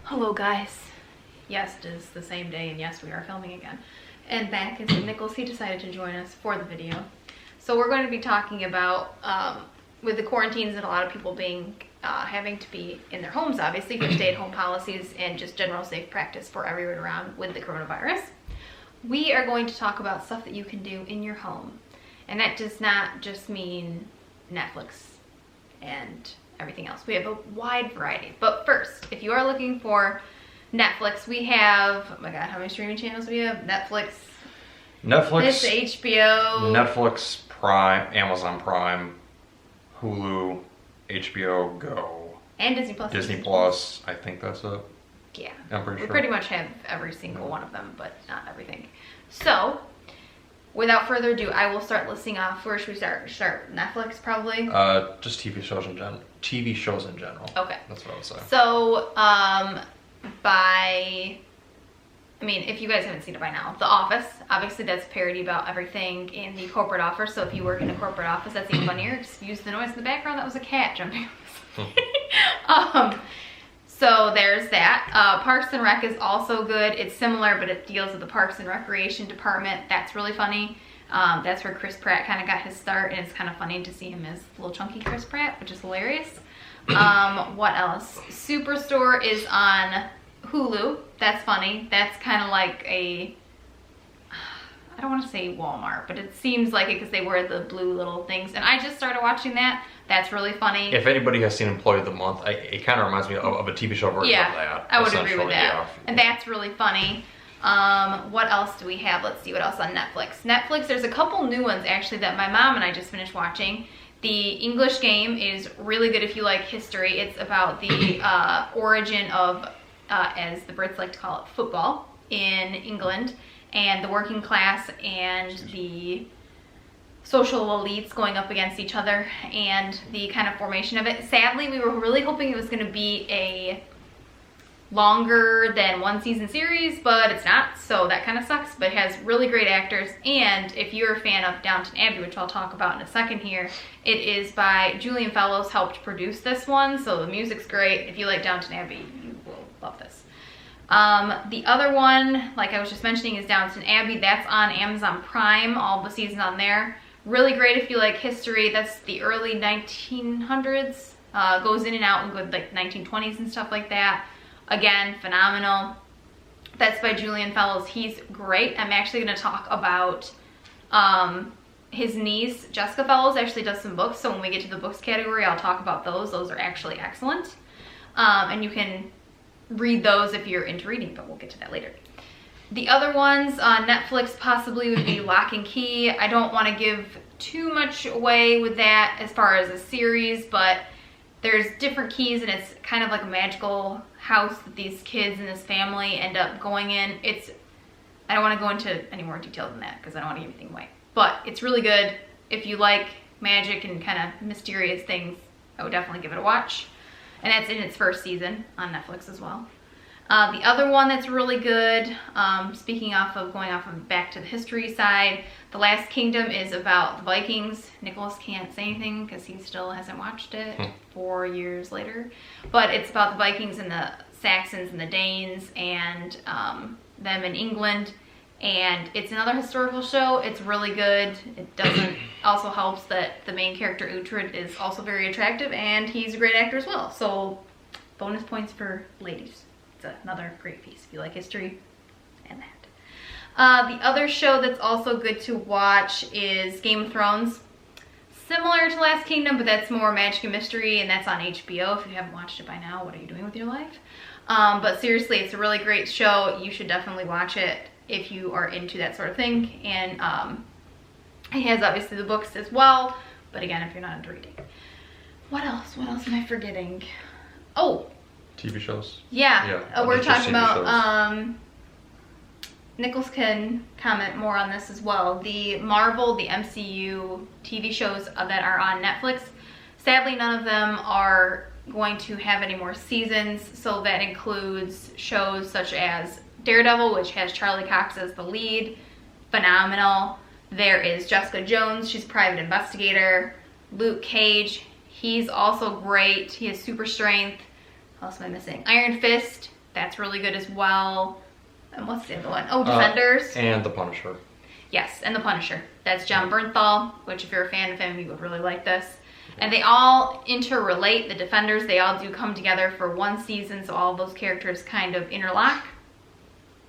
Hello guys. Yes, it is the same day and yes, we are filming again. And back is Nicholas. He decided to join us for the video. So we're going to be talking about, with the quarantines and a lot of people being, having to be in their homes obviously for stay-at-home policies and just general safe practice for everyone around with the coronavirus. We are going to talk about stuff that you can do in your home. And that does not just mean Netflix and everything else. We have a wide variety. But first, if you are looking for Netflix, we have, oh my god, how many streaming channels do we have? Netflix, it's HBO, Netflix, Prime, Amazon Prime, Hulu, HBO Go, and Disney Plus. Disney Plus, I think that's it. Yeah, I'm pretty sure. We pretty much have every single one of them, but not everything. So, without further ado, I will start listing off. Where should we start? Start Netflix, probably? Just TV shows in general. TV shows in general. Okay. That's what I would say. So, if you guys haven't seen it by now, The Office, obviously that's a parody about everything in the corporate office. So if you work in a corporate office, that's even funnier. Excuse the noise in the background. That was a cat jumping. So there's that. Parks and Rec is also good. It's similar, but it deals with the Parks and Recreation department. That's really funny. That's where Chris Pratt kind of got his start, and it's kind of funny to see him as little chunky Chris Pratt, which is hilarious. What else? Superstore is on Hulu. That's funny. That's kind of like a, I don't want to say Walmart, but it seems like it because they wear the blue little things. And I just started watching that. That's really funny. If anybody has seen Employee of the Month, it kind of reminds me of a TV show version of that. I would agree with that. Yeah. And that's really funny. What else do we have? Let's see what else on Netflix. Netflix, there's a couple new ones actually that my mom and I just finished watching. The English Game is really good if you like history. It's about the origin of, as the Brits like to call it, football in England, and the working class and the social elites going up against each other and the kind of formation of it. Sadly, we were really hoping it was going to be a longer than one season series, but it's not, so that kind of sucks. But it has really great actors, and if you're a fan of Downton Abbey, which I'll talk about in a second here, it is by Julian Fellowes, helped produce this one, so the music's great. If you like Downton Abbey, you will love this. The other one, like I was just mentioning, is Downton Abbey. That's on Amazon Prime, all the seasons on there. Really great if you like history. That's the early 1900s, goes in and out in good like 1920s and stuff like that. Again, phenomenal. That's by Julian Fellowes. He's great. I'm actually going to talk about his niece, Jessica Fellowes, actually does some books. So when we get to the books category, I'll talk about those. Those are actually excellent. And you can read those if you're into reading, but we'll get to that later. The other ones on Netflix possibly would be Lock and Key. I don't want to give too much away with that as far as a series, but there's different keys and it's kind of like a magical house that these kids and this family end up going in. I don't want to go into any more detail than that because I don't want to give anything away. But it's really good. If you like magic and kind of mysterious things, I would definitely give it a watch. And that's in its first season on Netflix as well. The other one that's really good, speaking off of going off of back to the history side, The Last Kingdom is about the Vikings. Nicholas can't say anything because he still hasn't watched it 4 years later. But it's about the Vikings and the Saxons and the Danes and them in England. And it's another historical show. It's really good. It also helps that the main character, Uhtred, is also very attractive and he's a great actor as well. So bonus points for ladies. It's another great piece if you like history and that. The other show that's also good to watch is Game of Thrones. Similar to Last Kingdom, but that's more magic and mystery, and that's on HBO. If you haven't watched it by now, what are you doing with your life? But seriously, it's a really great show. You should definitely watch it if you are into that sort of thing. And it has obviously the books as well, but again, if you're not into reading. What else? What else am I forgetting? Oh! TV shows? Yeah, we're talking about, Nichols can comment more on this as well. The Marvel, the MCU TV shows that are on Netflix, sadly none of them are going to have any more seasons, so that includes shows such as Daredevil, which has Charlie Cox as the lead, phenomenal. There is Jessica Jones, she's a private investigator. Luke Cage, he's also great. He has super strength. What else am I missing? Iron Fist, That's really good as well. And what's the other one? Oh, Defenders. And The Punisher. Yes, and The Punisher. That's John Bernthal, which if you're a fan of him, you would really like this. And they all interrelate. The Defenders, they all do come together for one season, so all of those characters kind of interlock.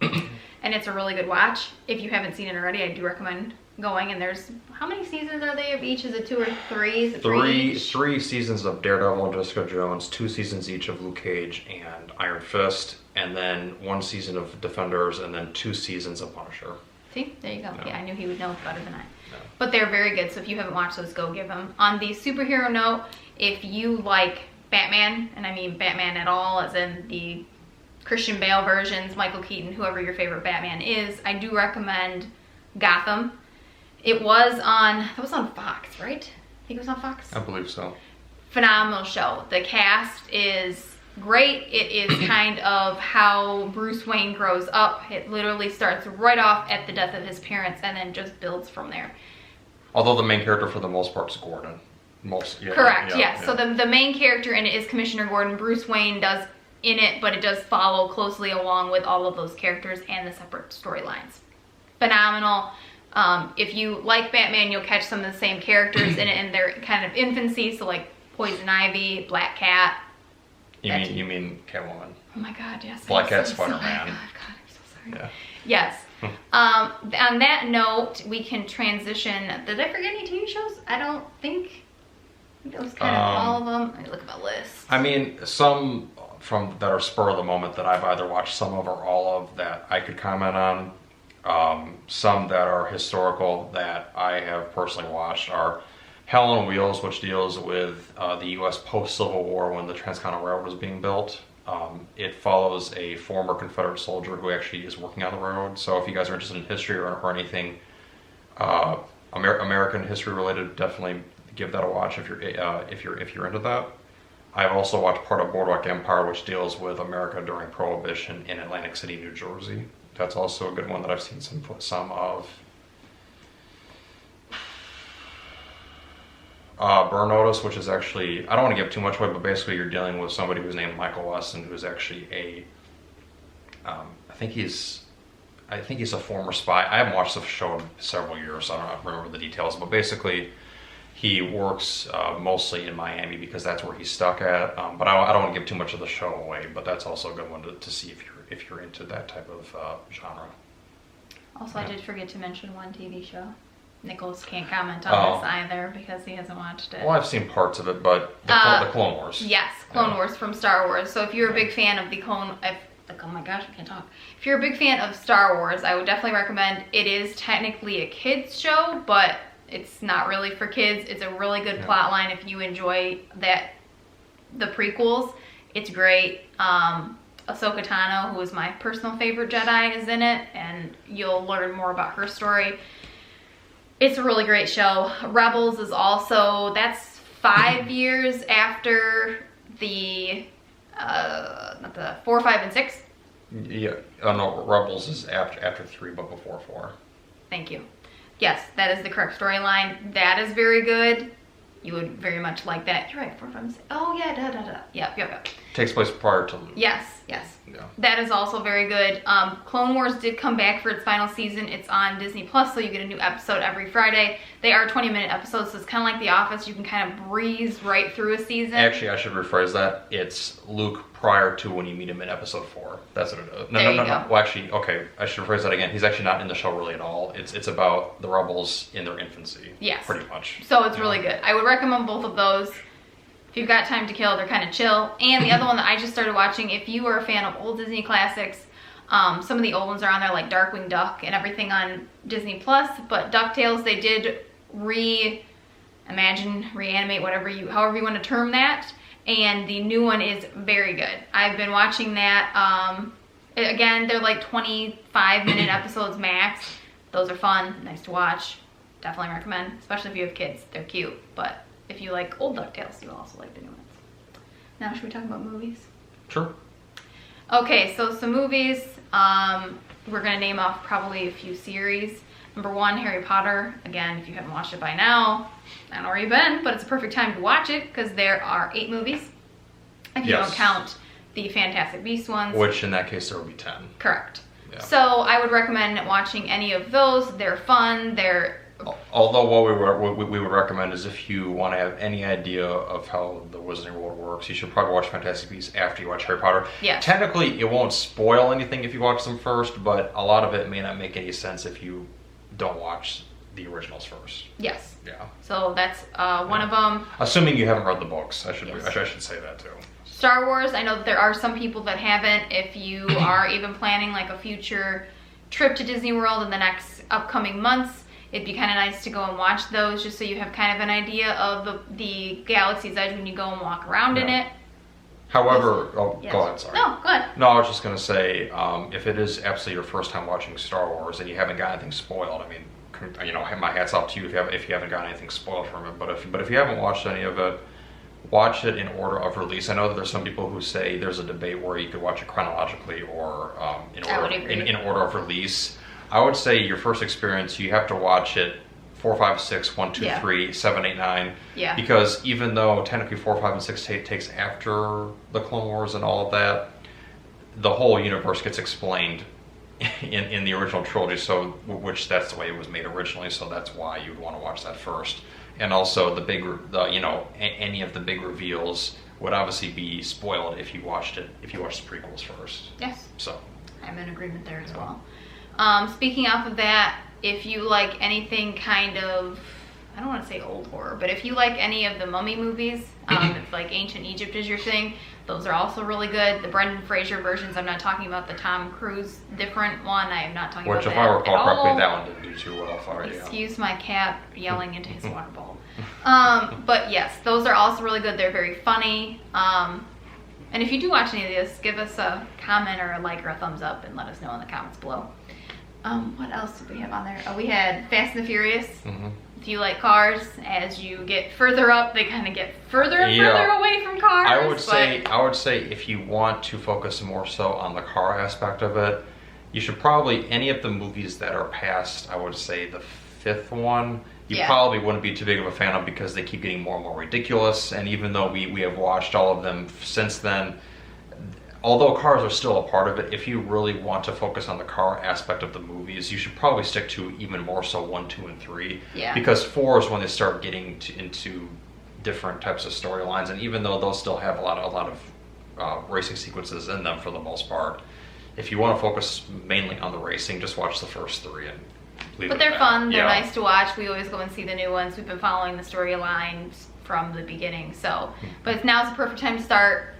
And it's a really good watch. If you haven't seen it already, I do recommend going. And there's, how many seasons are they of each? Is it 2 or 3? Is it three seasons of Daredevil and Jessica Jones, 2 seasons each of Luke Cage and Iron Fist, and then 1 season of Defenders, and then 2 seasons of Punisher. See, there you go. No. Yeah, I knew he would know better than I. No. But they're very good, so if you haven't watched those, go give them. On the superhero note, if you like Batman, and I mean Batman at all, as in the Christian Bale versions, Michael Keaton, whoever your favorite Batman is, I do recommend Gotham. It was on Fox, right? I think it was on Fox. I believe so. Phenomenal show. The cast is great. It is kind of how Bruce Wayne grows up. It literally starts right off at the death of his parents and then just builds from there. Although the main character for the most part is Gordon. Correct, yes. So the main character in it is Commissioner Gordon. Bruce Wayne does in it, but it does follow closely along with all of those characters and the separate storylines. Phenomenal. If you like Batman, you'll catch some of the same characters in it in their kind of infancy, so like Poison Ivy, Black Cat. You mean Catwoman? Oh my God, yes. Black Cat, so Spider-Man. God, I'm so sorry. Yeah. Yes. On that note, we can transition. Did I forget any TV shows? I don't think. That was kind of all of them. Let me look at my list. I mean, some from that are spur of the moment that I've either watched some of or all of that I could comment on. Some that are historical that I have personally watched are Hell on Wheels, which deals with the U.S. post-Civil War when the Transcontinental Railroad was being built. It follows a former Confederate soldier who actually is working on the railroad. So if you guys are interested in history or anything American history related, definitely give that a watch if you're into that. I've also watched part of Boardwalk Empire, which deals with America during Prohibition in Atlantic City, New Jersey. That's also a good one that I've seen some of. Burn Notice, which is actually, I don't want to give too much away, but basically you're dealing with somebody who's named Michael Weston, who's actually I think he's a former spy. I haven't watched the show in several years, so I don't remember the details, but basically he works mostly in Miami because that's where he's stuck at. But I don't want to give too much of the show away, but that's also a good one to see if you're into that type of genre. Also, I did forget to mention one TV show. Nicholas can't comment on this either because he hasn't watched it. Well, I've seen parts of it, but the Clone Wars. Yes, Clone Wars from Star Wars. So if you're a big fan of oh my gosh, I can't talk. If you're a big fan of Star Wars, I would definitely recommend. It is technically a kids show, but it's not really for kids. It's a really good plot line if you enjoy the prequels. It's great. Ahsoka Tano, who is my personal favorite Jedi, is in it, and you'll learn more about her story. It's a really great show. Rebels is also, that's 5 years after the 4, 5, and 6. Yeah, no, Rebels is after 3, but before 4. Thank you. Yes, that is the correct storyline. That is very good. You would very much like that. You're right, 4, 5, and 6. Oh yeah, Yep. Takes place prior to Luke. Yes. Yeah. That is also very good. Clone Wars did come back for its final season. It's on Disney Plus, so you get a new episode every Friday. They are 20-minute episodes, so it's kind of like The Office. You can kind of breeze right through a season. Actually, I should rephrase that. It's Luke prior to when you meet him in episode 4. That's what it is. No. Well, actually, okay, I should rephrase that again. He's actually not in the show really at all. It's about the rebels in their infancy. Yes. Pretty much. So it's really good. I would recommend both of those. If you've got time to kill, they're kind of chill. And the other one that I just started watching, if you are a fan of old Disney classics, some of the old ones are on there, like Darkwing Duck and everything on Disney Plus. But DuckTales, they did reanimate, however you want to term that. And the new one is very good. I've been watching that. Again, they're like 25-minute episodes max. Those are fun, nice to watch. Definitely recommend, especially if you have kids. They're cute, but if you like old DuckTales, you'll also like the new ones. Now, should we talk about movies? Sure. Okay, so some movies. We're going to name off probably a few series. Number 1, Harry Potter. Again, if you haven't watched it by now, I don't know where you've been, but it's a perfect time to watch it because there are 8 movies. If you don't count the Fantastic Beasts ones. Which in that case there would be 10. Correct. Yeah. So I would recommend watching any of those. They're fun. They're Although what we would recommend is if you want to have any idea of how the Wizarding World works, you should probably watch Fantastic Beasts after you watch Harry Potter. Yes. Technically, it won't spoil anything if you watch them first, but a lot of it may not make any sense if you don't watch the originals first. yes. Yeah. So that's one of them. Assuming you haven't read the books, I should Yes. I should say that too. Star Wars, I know that there are some people that haven't. If you are even planning like a future trip to Disney World in the next upcoming months, it'd be kind of nice to go and watch those just so you have kind of an idea of the Galaxy's Edge when you go and walk around in Yeah. it. However, Yes. go ahead, sorry. No, go ahead. No, I was just going to say, if it is absolutely your first time watching Star Wars and you haven't got anything spoiled, I mean, you know, my hat's off to you if you haven't got anything spoiled from it. But if you haven't watched any of it, watch it in order of release. I know that there's some people who say there's a debate where you could watch it chronologically or I would agree. in order of release. I would say your first experience, you have to watch it 4, 5, 6, 1, 2, Yeah. 3, 7, 8, 9. Yeah. Because even though technically 4, 5, and 6 takes after the Clone Wars and all of that, the whole universe gets explained in the original trilogy. So, which that's the way it was made originally. So that's why you'd want to watch that first. And also any of the big reveals would obviously be spoiled if you watched the prequels first. Yes. So. I'm in agreement there as Yeah. well. Speaking off of that, if you like anything kind of, I don't want to say old horror, but if you like any of the Mummy movies, if like Ancient Egypt is your thing, those are also really good. The Brendan Fraser versions, I'm not talking about the Tom Cruise different one. I am not talking Which, about if that I recall at correctly, all. that one didn't do too well for you. Excuse my cat yelling into his water bowl. But yes, those are also really good. They're very funny. And if you do watch any of this, give us a comment or a like or a thumbs up and let us know in the comments below. What else did we have on there? Oh, we had Fast and the Furious. Mm-hmm. If you like cars, as you get further up, they kind of get further and Yeah. further away from cars. I would say if you want to focus more so on the car aspect of it, you should probably, any of the movies that are past, I would say the 5th one, you Yeah. probably wouldn't be too big of a fan of because they keep getting more and more ridiculous. And even though we have watched all of them since then, although cars are still a part of it, if you really want to focus on the car aspect of the movies, you should probably stick to even more so 1, 2, and 3. Yeah. Because 4 is when they start getting into different types of storylines, and even though those still have a lot of racing sequences in them for the most part, if you want to focus mainly on the racing, just watch the first 3 and leave it But they're at that. fun. They're Yeah. nice to watch. We always go and see the new ones. We've been following the storylines from the beginning. So, but now's the perfect time to start.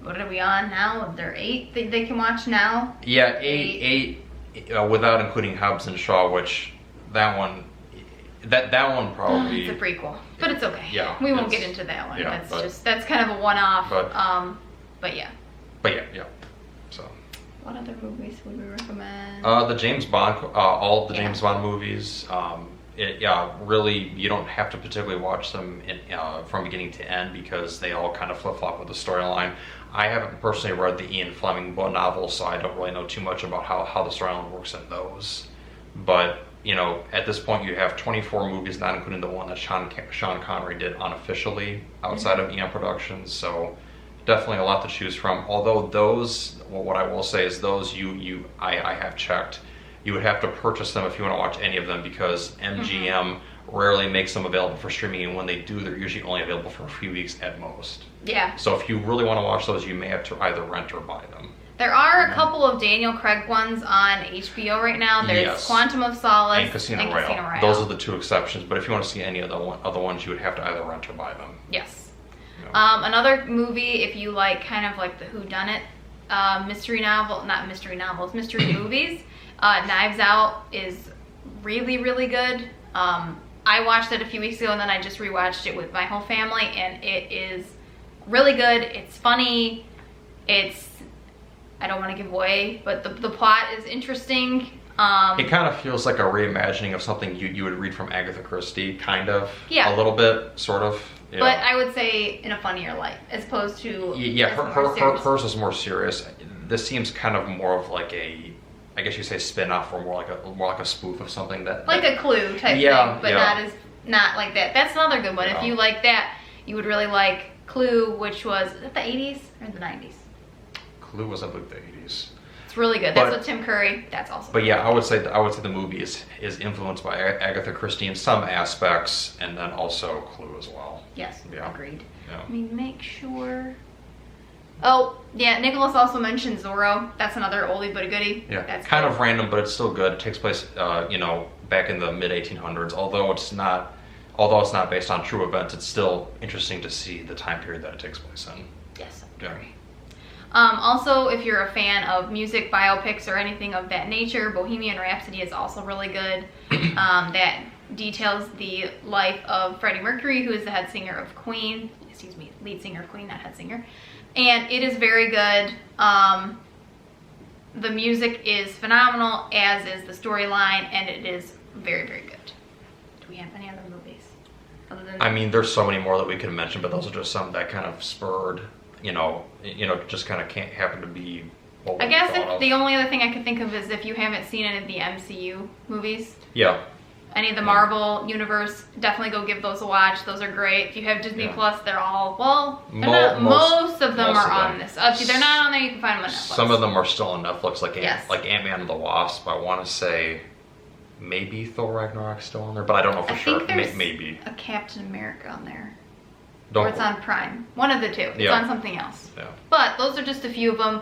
What are we on now? There are 8 that they can watch now. Yeah, eight without including Hobbs and Shaw, which that one probably. It's a prequel, but it's okay. Yeah, we won't it's- get into that one. yeah, That's kind of a one-off. But- But yeah. But yeah. So. What other movies would we recommend? The James Bond, all of the Yeah. James Bond movies. Really, you don't have to particularly watch them from beginning to end because they all kind of flip flop with the storyline. I haven't personally read the Ian Fleming novel, so I don't really know too much about how the storyline works in those. But at this point, you have 24 movies, not including the one that Sean Connery did unofficially outside of Eon Productions. So definitely a lot to choose from. Although those, what I will say is those I have checked. You would have to purchase them if you want to watch any of them because MGM rarely makes them available for streaming, and when they do, they're usually only available for a few weeks at most. Yeah. So if you really want to watch those, you may have to either rent or buy them. There are a couple of Daniel Craig ones on HBO right now. There's Yes. Quantum of Solace And Casino Royale. Those are the 2 exceptions, but if you want to see any of the other ones, you would have to either rent or buy them. Yes. Yeah. Another movie, if you like kind of like the whodunit mystery novel, not mystery novels, mystery movies, Knives Out is really, really good. I watched it a few weeks ago and then I just rewatched it with my whole family and it is really good. It's funny. I don't want to give away, but the plot is interesting. It kind of feels like a reimagining of something you would read from Agatha Christie, kind of. Yeah. A little bit, sort of. Yeah. But I would say in a funnier light, as opposed to Yeah, as more serious. hers is more serious. This seems kind of more of like a, I guess you say spin-off, or more like a spoof of something that Like a Clue type Yeah, thing, but yeah. not like that. That's another good one. Yeah. If you like that, you would really like Clue, which was, is it the 80s or the 90s? Clue was, I believe, the 80s. It's really good. That's with Tim Curry. That's awesome. But yeah, I would say the movie is influenced by Agatha Christie in some aspects, and then also Clue as well. Yes, Yeah. agreed. Yeah. Let me make sure. Oh, yeah, Nicholas also mentioned Zorro. That's another oldie but a goodie. Yeah, That's kind good. of random, but it's still good. It takes place, back in the mid 1800s. Although it's not based on true events, it's still interesting to see the time period that it takes place in. Yes, I Yeah. agree. Also, if you're a fan of music biopics or anything of that nature, Bohemian Rhapsody is also really good. That details the life of Freddie Mercury, who is the head singer of Queen. Excuse me, lead singer of Queen, not head singer. And it is very good. The music is phenomenal, as is the storyline, and it is very, very good. Do we have any other movies? Other than I mean, there's so many more that we could mention, but those are just some that kind of spurred, just kind of can't happen to be. What I we guess thought of. the only other thing I could think of is if you haven't seen any of the MCU movies, Yeah, any of the Marvel universe, definitely go give those a watch. Those are great. If you have Disney Yeah. Plus, they're all, well, they're Mo- not, most of them most are of on them. this. If they're not on there, you can find them on Netflix. some of them are still on Netflix, like Yes. Ant-Man and the Wasp. I want to say maybe Thor Ragnarok's still on there, but I don't know for I sure. think there's Maybe. a Captain America on there. Don't. Or it's on Prime. One of the two. It's Yeah. on something else. Yeah. But those are just a few of them.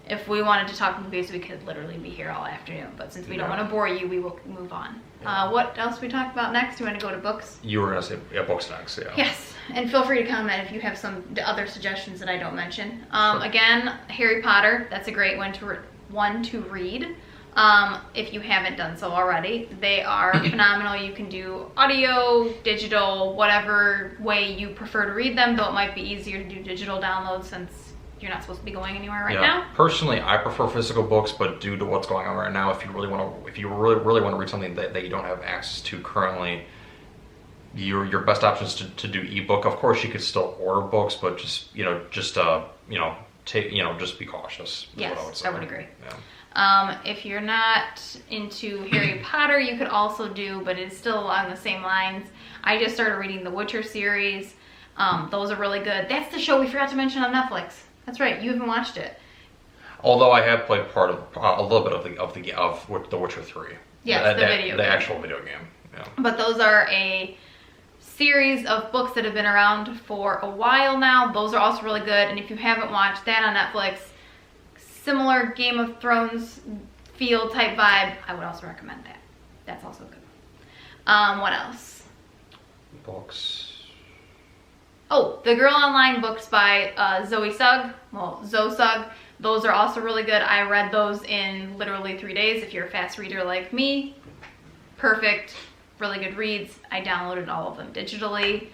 If we wanted to talk movies, we could literally be here all afternoon. But since we don't Yeah. want to bore you, we will move on. Yeah. What else we talk about next? You want to go to books? You were gonna say books next, yeah. Yes, and feel free to comment if you have some other suggestions that I don't mention. Sure. Again, Harry Potter, that's a great one to read. If you haven't done so already. They are phenomenal. You can do audio, digital, whatever way you prefer to read them, though it might be easier to do digital downloads since you're not supposed to be going anywhere right now. Personally, I prefer physical books, but due to what's going on right now, if you really want to read something that you don't have access to currently, your best option is to do ebook. Of course, you could still order books, but just be cautious. is Yes, what say. I would agree. Yeah. If you're not into Harry Potter, you could also do, but it's still along the same lines. I just started reading the Witcher series. Those are really good. That's the show we forgot to mention on Netflix. That's right, you haven't watched it. Although I have played part of a little bit of the Witcher 3. Yes, the video the game. actual video game. Yeah. But those are a series of books that have been around for a while now. Those are also really good. And if you haven't watched that on Netflix, similar Game of Thrones feel type vibe, I would also recommend that. That's also good. What else? Books. Oh, the Girl Online books by Zoe Sugg. Well, Zoe Sugg. Those are also really good. I read those in literally 3 days. If you're a fast reader like me, perfect. Really good reads. I downloaded all of them digitally.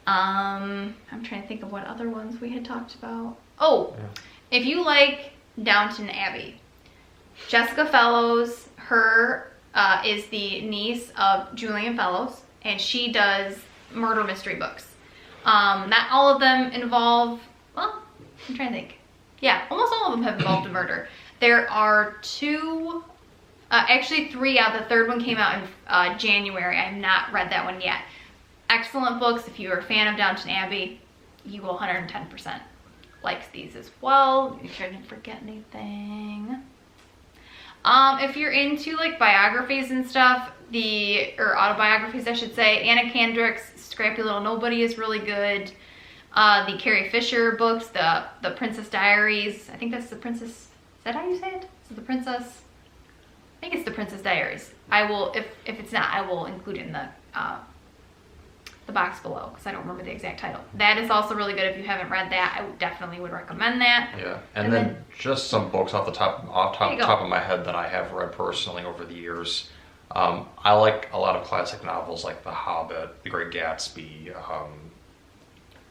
I'm trying to think of what other ones we had talked about. Oh, Yeah. if you like Downton Abbey, Jessica Fellows, her is the niece of Julian Fellows, and she does murder mystery books. Not all of them involve, well, I'm trying to think. Yeah, almost all of them have involved a murder. There are two, actually three out. The third one came out in January. I have not read that one yet. Excellent books. If you're a fan of Downton Abbey, you will 110% like these as well. Make sure I didn't forget anything. If you're into like biographies and stuff, or autobiographies I should say, Anna Kendrick's Scrappy Little Nobody is really good. The Carrie Fisher books, the Princess Diaries, I think that's the Princess, is that how you say it? Is it the Princess? I think it's the Princess Diaries. I will, if it's not, I will include it in the box below because I don't remember the exact title. That is also really good. If you haven't read that, I definitely would recommend that. Yeah, and then just some books off the top of my head that I have read personally over the years. I like a lot of classic novels like The Hobbit, The Great Gatsby.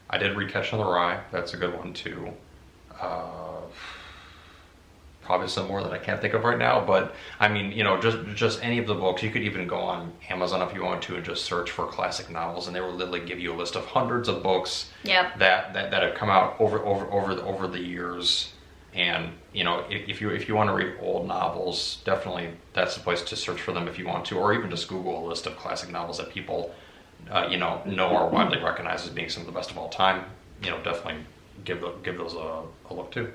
I did read Catcher in the Rye. That's a good one too. Probably some more that I can't think of right now, but I mean, just any of the books. You could even go on Amazon if you want to and just search for classic novels, and they will literally give you a list of hundreds of books Yep. that have come out over the years. And if you want to read old novels, definitely that's the place to search for them if you want to, or even just Google a list of classic novels that people know are widely recognized as being some of the best of all time. definitely give those a look too.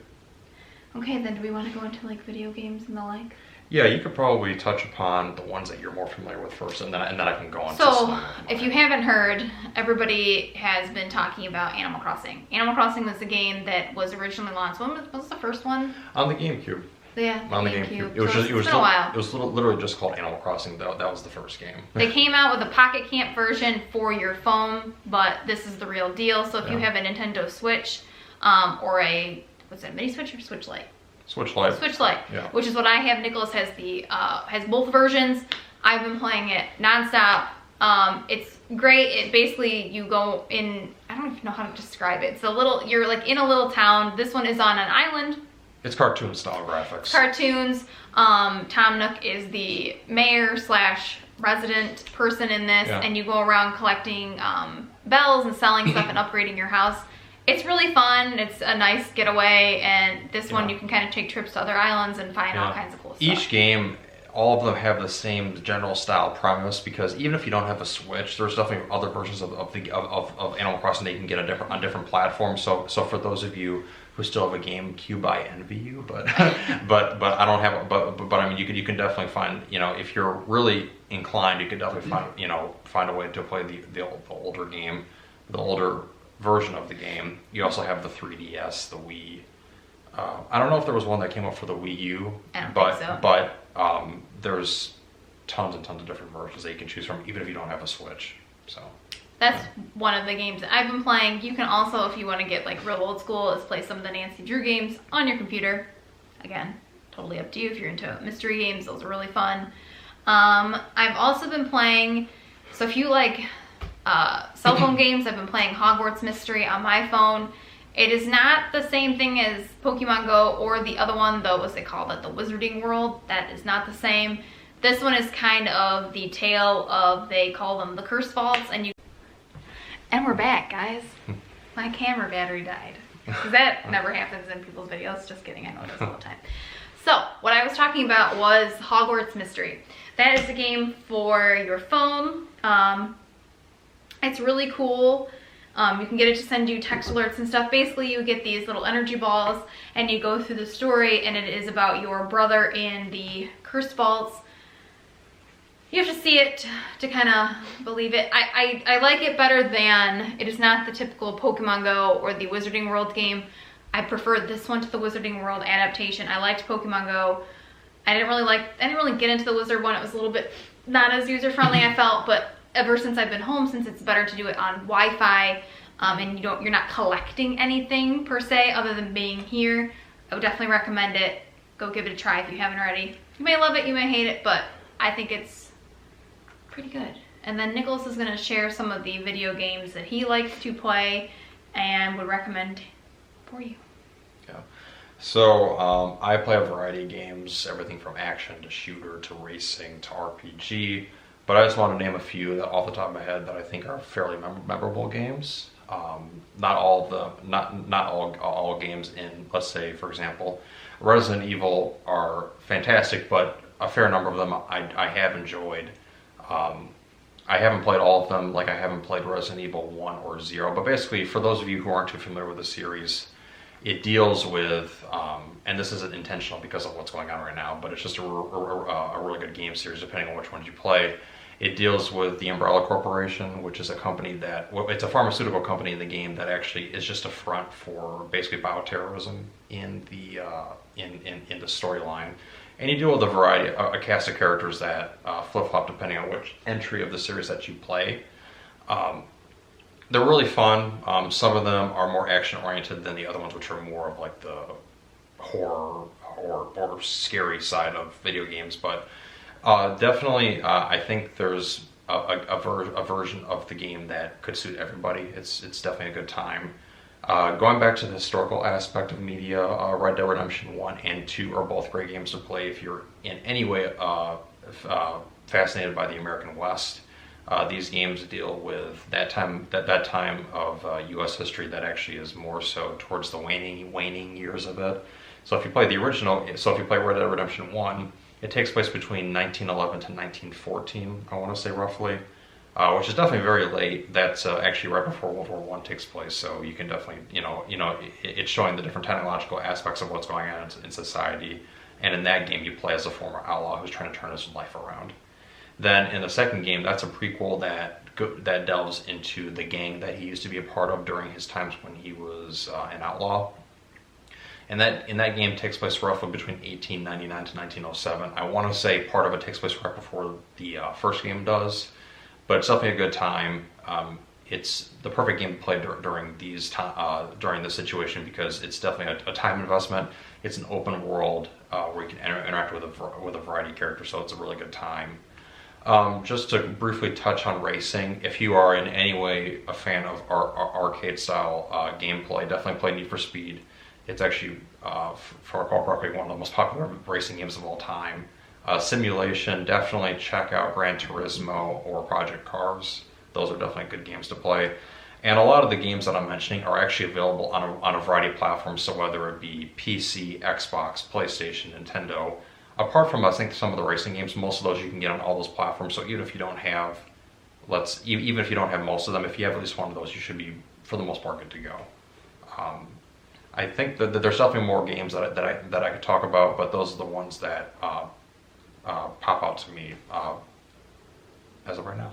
Okay, then do we want to go into like video games and the like? Yeah, you could probably touch upon the ones that you're more familiar with first, and then I can go on. So, if you haven't heard, everybody has been talking about Animal Crossing. Animal Crossing was the game that was originally launched. What was the first one? On the GameCube. Yeah, on the GameCube. It was been a while. It was literally just called Animal Crossing. That was the first game. They came out with a Pocket Camp version for your phone, but this is the real deal. So if you have a Nintendo Switch, or a mini Switch or Switch Lite? Switch Lite. Switch Lite, yeah. Which is what I have. Nicholas has has both versions. I've been playing it nonstop. It's great. It basically, you go in, I don't even know how to describe it. You're like in a little town. This one is on an island. It's cartoon style graphics. Cartoons. Tom Nook is the mayor / resident person in this, and you go around collecting bells and selling stuff and upgrading your house. It's really fun. It's a nice getaway, and this one you can kind of take trips to other islands and find all kinds of cool stuff. Each game, all of them have the same general style premise, because even if you don't have a Switch, there's definitely other versions of Animal Crossing that you can get on different platforms. So for those of you who still have a GameCube, I envy you, but but I don't have. But I mean, you can definitely find, if you're really inclined, you can definitely find a way to play the older game, the older version of the game. You also have the 3DS, the Wii. I don't know if there was one that came up for the Wii U, but there's tons and tons of different versions that you can choose from, even if you don't have a Switch. So that's one of the games that I've been playing. You can also, if you want to get like real old school, is play some of the Nancy Drew games on your computer. Again, totally up to you. If you're into mystery games, those are really fun. I've also been playing, so if you like cell phone games, I've been playing Hogwarts Mystery on my phone. It is not the same thing as Pokemon Go or the other one, though, what's they call it, the Wizarding World. That is not the same. This one is kind of the tale of, they call them the Curse Vaults, and we're back, guys. My camera battery died. Because that never happens in people's videos. Just kidding, I know it does all the time. So, what I was talking about was Hogwarts Mystery. That is a game for your phone. It's really cool. You can get it to send you text alerts and stuff. Basically, you get these little energy balls and you go through the story, and it is about your brother in the Cursed Vaults. You have to see it to kind of believe it. I like it better than, it is not the typical Pokemon Go or the Wizarding World game. I prefer this one to the Wizarding World adaptation. I liked Pokemon Go. I didn't really get into the Wizard one. It was a little bit not as user-friendly, I felt, but ever since I've been home, since it's better to do it on Wi-Fi, and you're not collecting anything per se other than being here, I would definitely recommend it. Go give it a try if you haven't already. You may love it, you may hate it, but I think it's pretty good. And then Nicholas is going to share some of the video games that he likes to play and would recommend for you. Yeah. So I play a variety of games, everything from action to shooter to racing to RPG. But I just want to name a few that off the top of my head that I think are fairly memorable games. Not all games in, let's say, for example, Resident Evil are fantastic, but a fair number of them I have enjoyed. I haven't played all of them, like I haven't played Resident Evil 1 or 0, but basically, for those of you who aren't too familiar with the series, it deals with, and this isn't intentional because of what's going on right now, but it's just a really good game series depending on which ones you play. It deals with the Umbrella Corporation, which is a company that, it's a pharmaceutical company in the game that actually is just a front for basically bioterrorism in the storyline. And you deal with a variety, a cast of characters that flip-flop depending on which entry of the series that you play. They're really fun. Some of them are more action-oriented than the other ones, which are more of like the horror or scary side of video games. But definitely, I think there's a version of the game that could suit everybody. It's definitely a good time. Going back to the historical aspect of media, Red Dead Redemption 1 and 2 are both great games to play if you're in any way fascinated by the American West. These games deal with that time of U.S. history that actually is more so towards the waning years of it. So if you play Red Dead Redemption 1, it takes place between 1911 to 1914, I want to say roughly. which is definitely very late. That's actually right before World War One takes place, so you can definitely, it's showing the different technological aspects of what's going on in society. And in that game, you play as a former outlaw who's trying to turn his life around. Then in the second game, that's a prequel that delves into the gang that he used to be a part of during his times when he was an outlaw. And that in that game takes place roughly between 1899 to 1907. I want to say part of it takes place right before the first game does, but it's definitely a good time. It's the perfect game to play during during this situation because it's definitely a time investment. It's an open world where you can interact with a variety of characters, so it's a really good time. Just to briefly touch on racing, if you are in any way a fan of arcade style gameplay, definitely play Need for Speed. It's actually, for recall correctly, one of the most popular racing games of all time. Simulation, definitely check out Gran Turismo or Project Cars. Those are definitely good games to play. And a lot of the games that I'm mentioning are actually available on a variety of platforms, so whether it be PC, Xbox, PlayStation, Nintendo. Apart from, I think, some of the racing games, most of those you can get on all those platforms, so even if you don't have, even if you don't have most of them, if you have at least one of those, you should be, for the most part, good to go. I think that there's definitely more games that I could talk about, but those are the ones that pop out to me as of right now.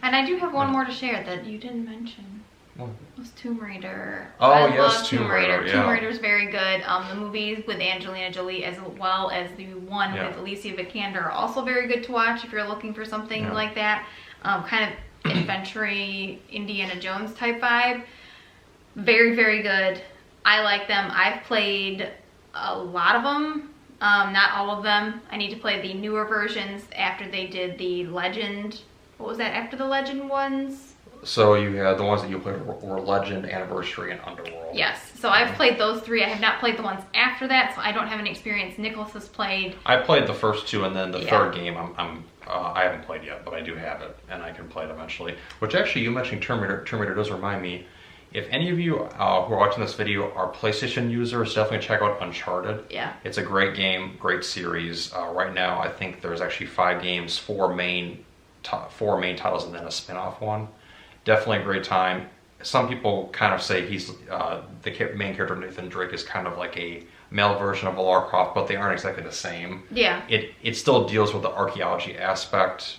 And I do have one more to share that you didn't mention. What? It was Tomb Raider. Oh, I yes, love Tomb Raider. Yeah. Tomb Raider's very good. The movies with Angelina Jolie as well as the one with Alicia Vikander are also very good to watch if you're looking for something like that. Kind of adventure-y, Indiana Jones type vibe. Very, very good. I like them. I've played a lot of them, not all of them. I need to play the newer versions after they did the Legend. What was that? After the Legend ones? So you had the ones that you played were Legend, Anniversary, and Underworld. Yes. So I've played those three. I have not played the ones after that, so I don't have any experience. Nicholas has played. I played the first two, and then the third game I haven't played yet, but I do have it, and I can play it eventually. Which actually, you mentioning Terminator does remind me. If any of you who are watching this video are PlayStation users, definitely check out Uncharted. Yeah. It's a great game, great series. Right now, I think there's actually 5 games, 4 main titles, and then a spin-off one. Definitely a great time. Some people kind of say he's the main character, Nathan Drake, is kind of like a male version of Lara Croft, but they aren't exactly the same. Yeah. It still deals with the archaeology aspect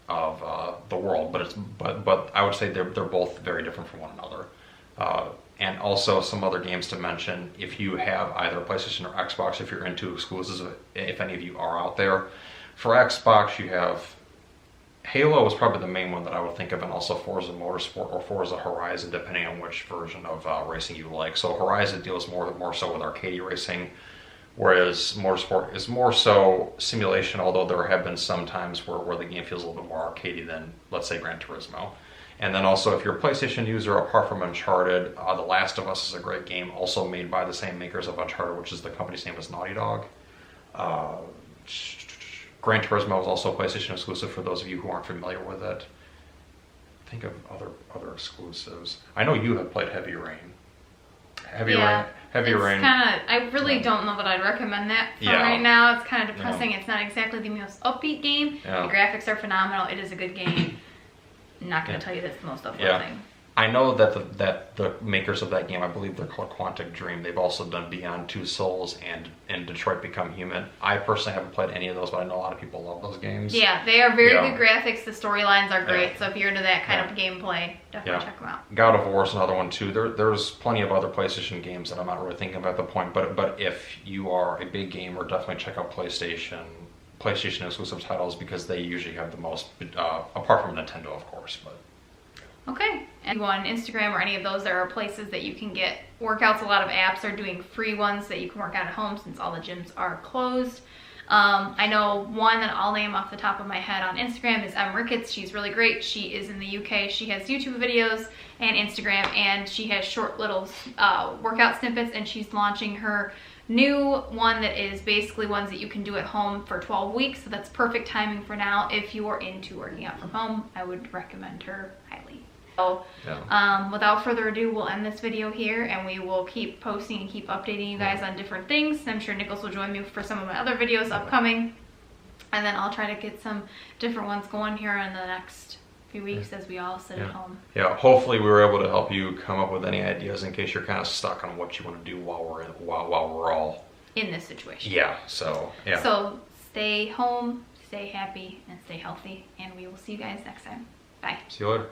of the world, but I would say they're both very different from one another. And also some other games to mention, if you have either PlayStation or Xbox, if you're into exclusives, if any of you are out there. For Xbox, you have Halo is probably the main one that I would think of, and also Forza Motorsport or Forza Horizon, depending on which version of racing you like. So Horizon deals more so with arcade racing, whereas Motorsport is more so simulation, although there have been some times where the game feels a little bit more arcadey than, let's say, Gran Turismo. And then also, if you're a PlayStation user, apart from Uncharted, The Last of Us is a great game, also made by the same makers of Uncharted, which is the company's name is Naughty Dog. Gran Turismo is also a PlayStation exclusive for those of you who aren't familiar with it. Think of other exclusives. I know you have played Heavy Rain. Heavy Rain. I really don't know that I'd recommend that for right now. It's kind of depressing. It's not exactly the most upbeat game. The graphics are phenomenal. It is a good game. I'm not going to tell you that's the most upbeat thing. I know that the makers of that game, I believe they're called Quantic Dream. They've also done Beyond Two Souls and Detroit Become Human. I personally haven't played any of those, but I know a lot of people love those games. Yeah, they are very good graphics. The storylines are great. So if you're into that kind of gameplay, definitely check them out. God of War is another one too. There's plenty of other PlayStation games that I'm not really thinking about at the point. But if you are a big gamer, definitely check out PlayStation exclusive titles because they usually have the most, apart from Nintendo, of course. But okay, and on Instagram or any of those, there are places that you can get workouts. A lot of apps are doing free ones that you can work out at home since all the gyms are closed. I know one that I'll name off the top of my head on Instagram is Em Ricketts. She's really great. She is in the UK. She has YouTube videos and Instagram, and she has short little workout snippets, and she's launching her new one that is basically ones that you can do at home for 12 weeks. So that's perfect timing for now. If you are into working out from home, I would recommend her highly. So without further ado, we'll end this video here, and we will keep posting and keep updating you guys on different things. I'm sure Nicholas will join me for some of my other videos upcoming, and then I'll try to get some different ones going here in the next few weeks as we all sit at home. Yeah, hopefully we were able to help you come up with any ideas in case you're kind of stuck on what you want to do while we're all in this situation. Yeah, so, yeah. So stay home, stay happy, and stay healthy, and we will see you guys next time. Bye. See you later.